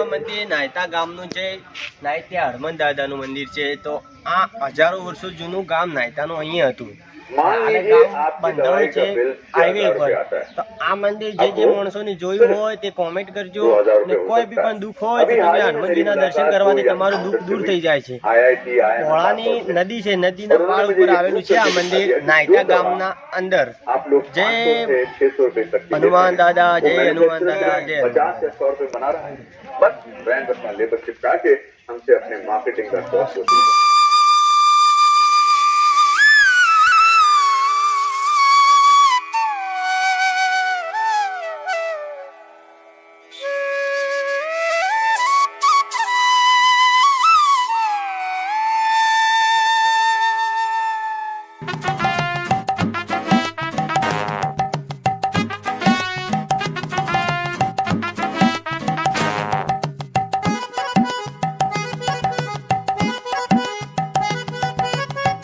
આ મંદિર નાયતા ગામનું છે. નાયતા હરમન દાદાનું મંદિર છે. તો આ હજારો વર્ષો જૂનું ગામ નાયતાનું અહીંયા હતું. બંધાણું છે હાઈવે ઉપર. તો આ મંદિર જે માણસોને જોયું હોય તે કોમેન્ટ કરજો. અને કોઈ બી પણ દુઃખ હોય તો તમે હનુમાનજીના દર્શન કરવાથી તમારું દુઃખ દૂર થઈ જાય છે. ભોળાની નદી છે, નદીના પાળ ઉપર આવેલું છે આ મંદિર નાયતા ગામના અંદર. જય હનુમાન દાદા, જય હનુમાન દાદા, જય बस ब्रांड अपना लेबर चिपका के हमसे अपने मार्केटिंग का